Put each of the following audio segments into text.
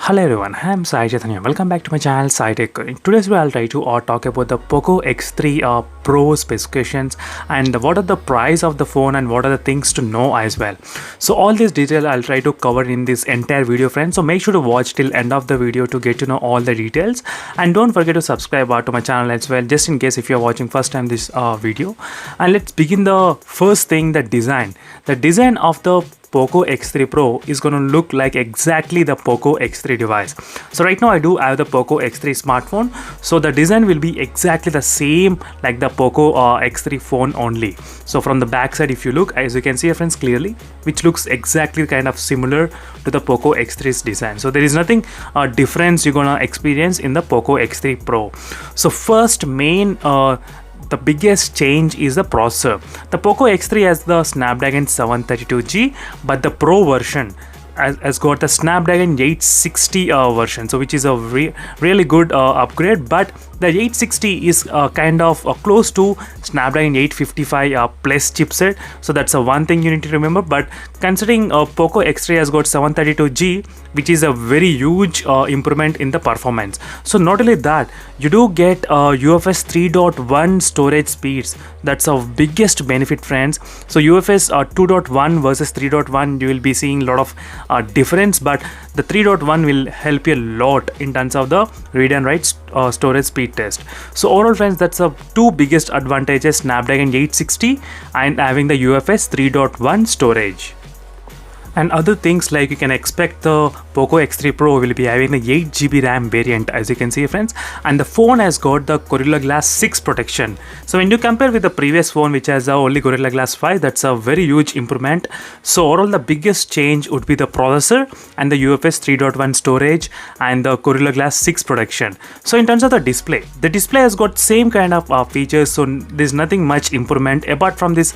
Hello everyone, I am Sai Chaitanya. Welcome back to my channel Sai Tech. In today's video, I'll try to talk about the Poco X3 Pro specifications and what are the price of the phone and what are the things to know as well. So all this detail I'll try to cover in this entire video, friends. So make sure to watch till end of the video to get to know all the details, and don't forget to subscribe to my channel as well, just in case if you're watching first time this video. And let's begin the first thing, the design. The design of the Poco X3 Pro is going to look like exactly the Poco X3 device. So right now I do have the Poco X3 smartphone, so the design will be exactly the same like the Poco X3 phone only. So from the back side, if you look, as you can see friends clearly, which looks exactly kind of similar to the Poco X3's design. So there is nothing difference you're gonna experience in the Poco X3 Pro. So first main the biggest change is the processor. The Poco X3 has the Snapdragon 732G, but the Pro version has got the Snapdragon 860 version, so which is a really good upgrade. But the 860 is kind of close to Snapdragon 855 plus chipset, so that's one thing you need to remember. But considering Poco X3 has got 732G, which is a very huge improvement in the performance. So not only that, you do get UFS 3.1 storage speeds. That's our biggest benefit, friends. So UFS 2.1 versus 3.1, you will be seeing a lot of difference, but the 3.1 will help you a lot in terms of the read and write storage speed test. So overall, friends, that's the two biggest advantages, Snapdragon 860 and having the UFS 3.1 storage. And other things, like you can expect the Poco X3 Pro will be having the 8GB RAM variant, as you can see, friends, and the phone has got the Gorilla Glass 6 protection. So when you compare with the previous phone which has only Gorilla Glass 5, that's a very huge improvement. So overall, the biggest change would be the processor and the UFS 3.1 storage and the Gorilla Glass 6 protection. So in terms of the display has got same kind of features, so there's nothing much improvement apart from this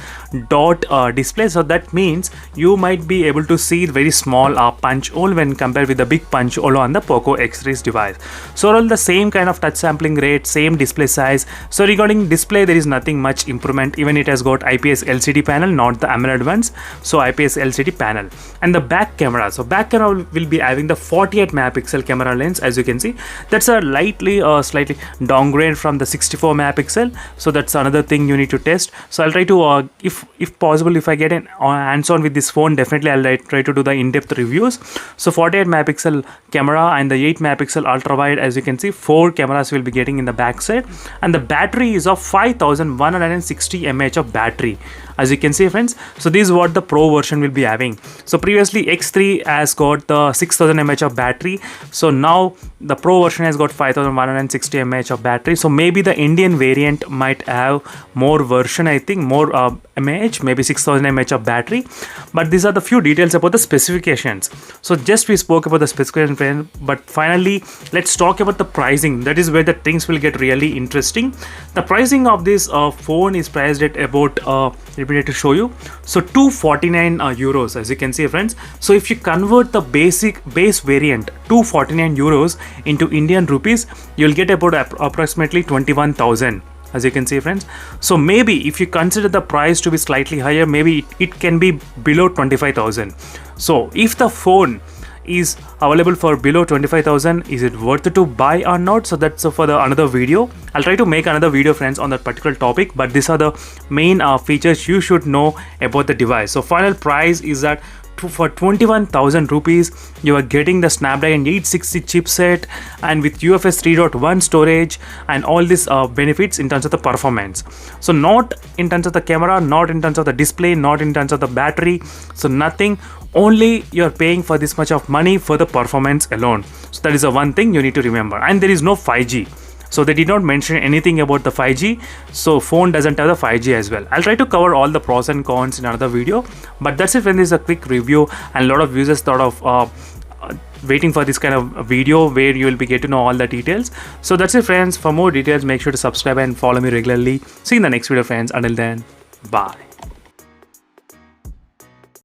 dot display. So that means you might be able to see very small punch hole when compared with the big punch hole on the Poco X3's device. So all the same kind of touch sampling rate, same display size. So regarding display, there is nothing much improvement. Even it has got IPS LCD panel, not the AMOLED ones. So IPS LCD panel. And the back camera, so back camera will be having the 48 megapixel camera lens, as you can see. That's a slightly downgrade from the 64 megapixel. So that's another thing you need to test. So I'll try to if possible, if I get an hands-on with this phone, definitely I'll try to do the in-depth reviews. So 48 megapixel camera and the 8 megapixel ultra wide, as you can see, 4 cameras will be getting in the back side, and the battery is of 5160 mAh of battery, as you can see, friends. So this is what the Pro version will be having. So previously X3 has got the 6000 mAh of battery, so now the Pro version has got 5160 mAh of battery. So maybe the Indian variant might have more version, I think more mAh, maybe 6000 mAh of battery. But these are the few details about the specifications. So just we spoke about the specification, but finally let's talk about the pricing. That is where the things will get really interesting. The pricing of this phone is priced at about let me to show you. So 249 euros, as you can see, friends. So if you convert the base variant 249 euros into Indian rupees, you'll get about approximately 21,000. As you can see, friends. So maybe if you consider the price to be slightly higher, maybe it can be below 25,000. So if the phone is available for below 25,000, is it worth it to buy or not? So that's for the another video. I'll try to make another video, friends, on that particular topic, but these are the main features you should know about the device. So final price is that for 21,000 rupees, you are getting the Snapdragon 860 chipset and with UFS 3.1 storage and all these benefits in terms of the performance. So not in terms of the camera, not in terms of the display, not in terms of the battery. So nothing, only you're paying for this much of money for the performance alone. So that is the one thing you need to remember. And there is no 5G. So they did not mention anything about the 5G. So phone doesn't have the 5G as well. I'll try to cover all the pros and cons in another video. But that's it, when this is a quick review, and a lot of users thought of waiting for this kind of video where you will be get to know all the details. So that's it, friends. For more details, make sure to subscribe and follow me regularly. See you in the next video, friends. Until then, bye.